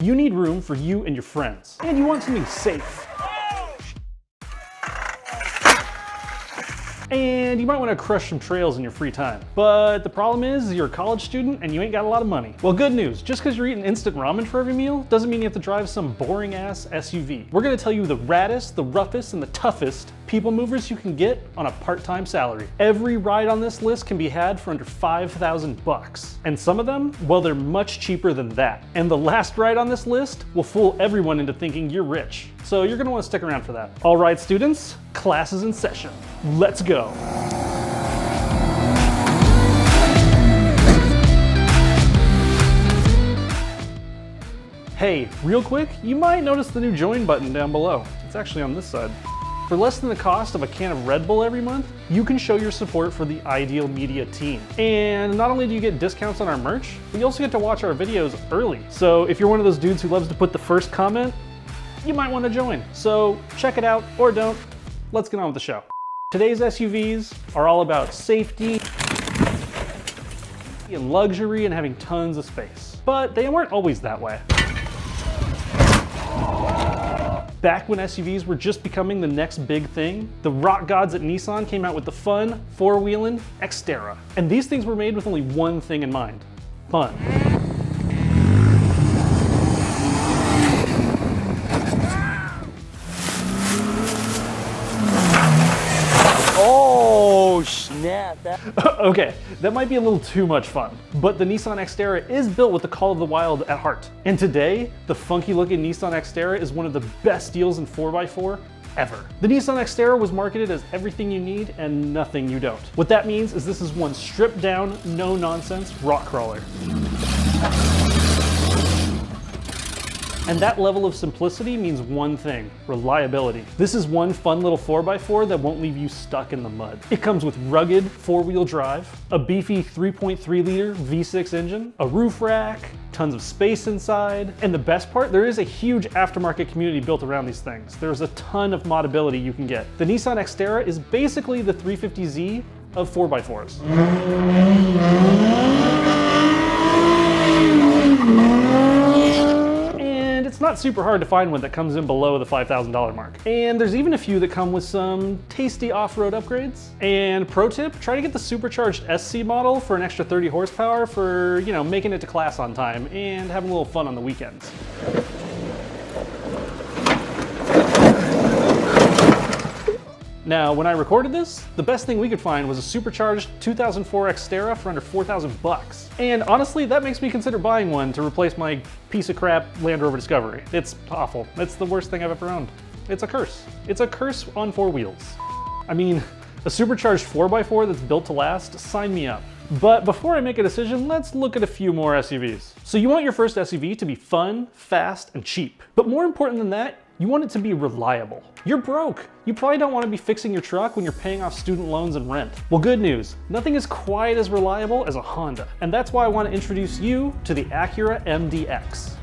You need room for you and your friends, and you want something safe. And you might want to crush some trails in your free time. But the problem is, you're a college student and you ain't got a lot of money. Well, good news, just because you're eating instant ramen for every meal doesn't mean you have to drive some boring ass SUV. We're gonna tell you the raddest, the roughest, and the toughest people movers you can get on a part-time salary. Every ride on this list can be had for under 5,000 bucks. And some of them, well, they're much cheaper than that. And the last ride on this list will fool everyone into thinking you're rich. So you're gonna wanna stick around for that. All right, students, class is in session. Let's go. Hey, real quick, you might notice the new join button down below. It's actually on this side. For less than the cost of a can of Red Bull every month, you can show your support for the Ideal Media team. And not only do you get discounts on our merch, but you also get to watch our videos early. So if you're one of those dudes who loves to put the first comment, you might want to join. So check it out or don't. Let's get on with the show. Today's SUVs are all about safety and luxury and having tons of space. But they weren't always that way. Back when SUVs were just becoming the next big thing, the rock gods at Nissan came out with the fun, four-wheeling Xterra. And these things were made with only one thing in mind: fun. Oh, snap. Okay, that might be a little too much fun, but the Nissan Xterra is built with the call of the wild at heart. And today, the funky looking Nissan Xterra is one of the best deals in 4x4 ever. The Nissan Xterra was marketed as everything you need and nothing you don't. What that means is this is one stripped down, no nonsense rock crawler. And that level of simplicity means one thing: reliability. This is one fun little 4x4 that won't leave you stuck in the mud. It comes with rugged four-wheel drive, a beefy 3.3 liter V6 engine, a roof rack, tons of space inside, and the best part, there is a huge aftermarket community built around these things. There's a ton of modability you can get. The Nissan Xterra is basically the 350Z of 4x4s. It's not super hard to find one that comes in below the $5,000 mark. And there's even a few that come with some tasty off-road upgrades. And pro tip, try to get the supercharged SC model for an extra 30 horsepower for, you know, making it to class on time and having a little fun on the weekends. Now, when I recorded this, the best thing we could find was a supercharged 2004 Xterra for under 4,000 bucks. And honestly, that makes me consider buying one to replace my piece of crap Land Rover Discovery. It's awful. It's the worst thing I've ever owned. It's a curse. It's a curse on four wheels. I mean, a supercharged 4x4 that's built to last, sign me up. But before I make a decision, let's look at a few more SUVs. So you want your first SUV to be fun, fast, and cheap. But more important than that, you want it to be reliable. You're broke. You probably don't want to be fixing your truck when you're paying off student loans and rent. Well, good news, nothing is quite as reliable as a Honda. And that's why I want to introduce you to the Acura MDX.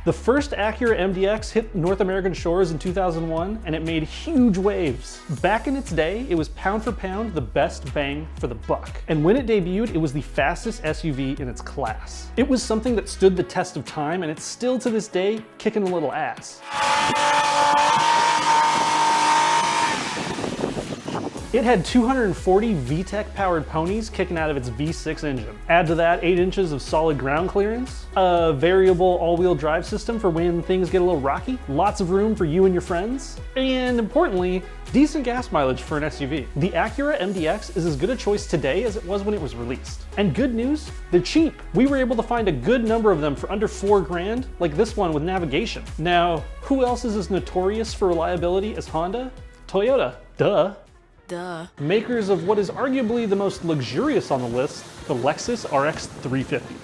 The first Acura MDX hit North American shores in 2001, and it made huge waves. Back in its day, it was pound for pound the best bang for the buck. And when it debuted, it was the fastest SUV in its class. It was something that stood the test of time, and it's still to this day kicking a little ass. It had 240 VTEC powered ponies kicking out of its V6 engine. Add to that 8 inches of solid ground clearance, a variable all-wheel drive system for when things get a little rocky, lots of room for you and your friends, and importantly, decent gas mileage for an SUV. The Acura MDX is as good a choice today as it was when it was released. And good news, they're cheap. We were able to find a good number of them for under $4 grand, like this one with navigation. Now, who else is as notorious for reliability as Honda? Toyota, duh. Duh. Makers of what is arguably the most luxurious on the list, the Lexus RX 350.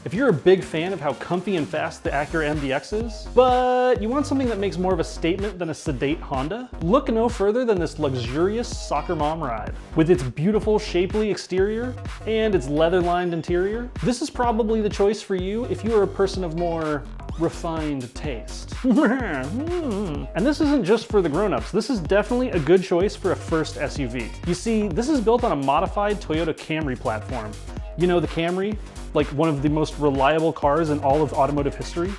If you're a big fan of how comfy and fast the Acura MDX is, but you want something that makes more of a statement than a sedate Honda, look no further than this luxurious soccer mom ride. With its beautiful, shapely exterior and its leather-lined interior, this is probably the choice for you if you are a person of more refined taste. And this isn't just for the grown-ups. This is definitely a good choice for a first SUV. You see, this is built on a modified Toyota Camry platform. You know the Camry? Like one of the most reliable cars in all of automotive history.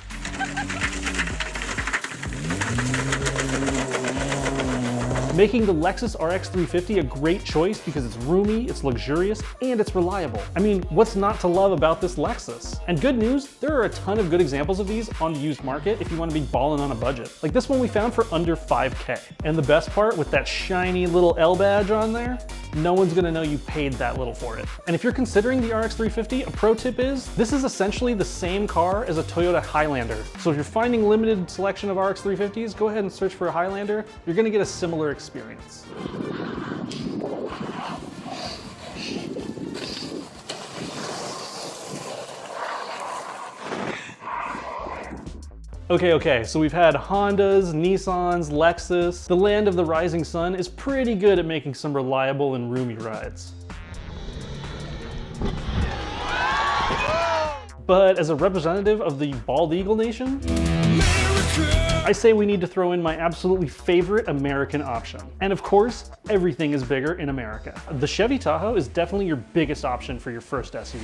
Making the Lexus RX 350 a great choice because it's roomy, it's luxurious, and it's reliable. I mean, what's not to love about this Lexus? And good news, there are a ton of good examples of these on the used market if you want to be balling on a budget. Like this one we found for under 5K. And the best part, with that shiny little L badge on there, no one's gonna know you paid that little for it. And if you're considering the RX 350, a pro tip is, this is essentially the same car as a Toyota Highlander. So if you're finding limited selection of RX 350s, go ahead and search for a Highlander. You're gonna get a similar experience. Okay, so we've had Hondas, Nissans, Lexus. The land of the rising sun is pretty good at making some reliable and roomy rides. But as a representative of the Bald Eagle Nation, I say we need to throw in my absolutely favorite American option. And of course, everything is bigger in America. The Chevy Tahoe is definitely your biggest option for your first SUV.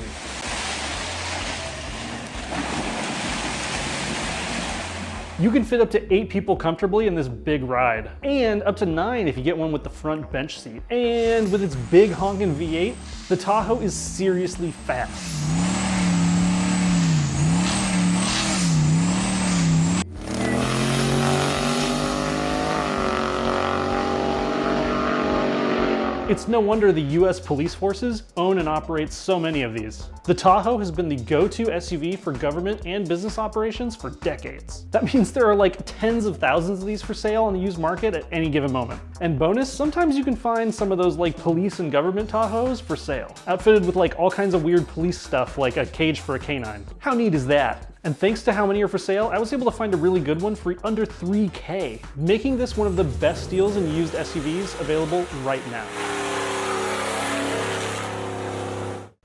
You can fit up to 8 people comfortably in this big ride, and up to 9 if you get one with the front bench seat. And with its big honking V8, the Tahoe is seriously fast. It's no wonder the US police forces own and operate so many of these. The Tahoe has been the go-to SUV for government and business operations for decades. That means there are like tens of thousands of these for sale on the used market at any given moment. And bonus, sometimes you can find some of those like police and government Tahoes for sale, outfitted with like all kinds of weird police stuff like a cage for a canine. How neat is that? And thanks to how many are for sale, I was able to find a really good one for under 3K, making this one of the best deals in used SUVs available right now.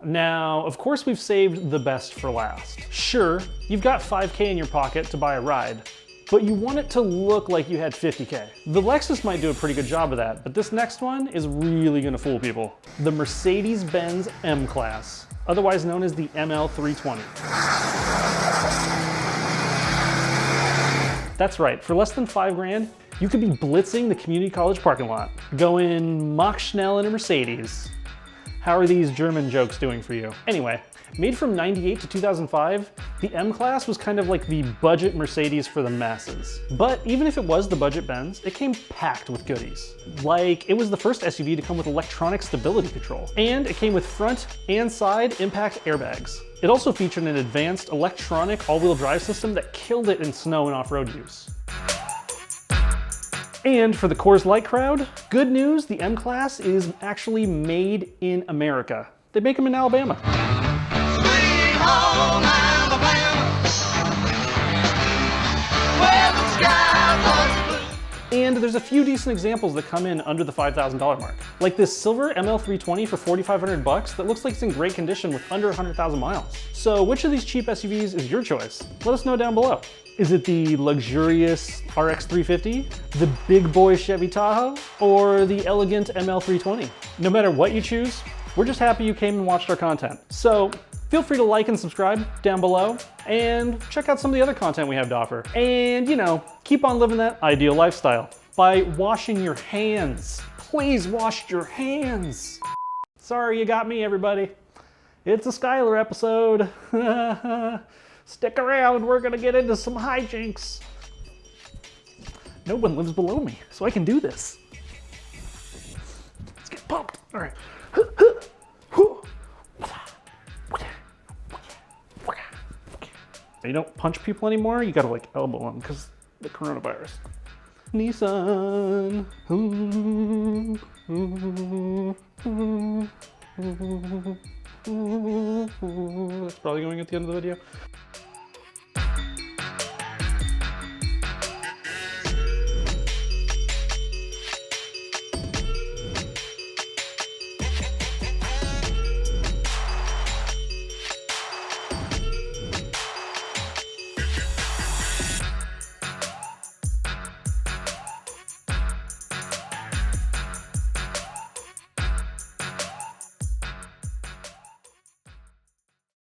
Now, of course we've saved the best for last. Sure, you've got 5K in your pocket to buy a ride, but you want it to look like you had 50K. The Lexus might do a pretty good job of that, but this next one is really gonna fool people. The Mercedes-Benz M-Class, otherwise known as the ML320. That's right, for less than 5 grand, you could be blitzing the community college parking lot, going Mach Schnell in a Mercedes. How are these German jokes doing for you? Anyway, made from '98 to 2005, the M-Class was kind of like the budget Mercedes for the masses. But even if it was the budget Benz, it came packed with goodies. Like, it was the first SUV to come with electronic stability control, and it came with front and side impact airbags. It also featured an advanced electronic all-wheel drive system that killed it in snow and off-road use. And for the Coors Light crowd, good news, the M-Class is actually made in America. They make them in Alabama. Sweet home Alabama, where the sky was blue. And there's a few decent examples that come in under the $5,000 mark. Like this silver ML320 for $4,500 that looks like it's in great condition with under 100,000 miles. So which of these cheap SUVs is your choice? Let us know down below. Is it the luxurious RX 350, the big boy Chevy Tahoe, or the elegant ML320? No matter what you choose, we're just happy you came and watched our content. So feel free to like and subscribe down below, and check out some of the other content we have to offer. And you know, keep on living that ideal lifestyle by washing your hands. Please wash your hands. Sorry you got me, everybody. It's a Skylar episode. Stick around, we're gonna get into some hijinks. No one lives below me, so I can do this. Let's get pumped. All right. You don't punch people anymore, you gotta like elbow them because the coronavirus. Nissan. That's probably going at the end of the video.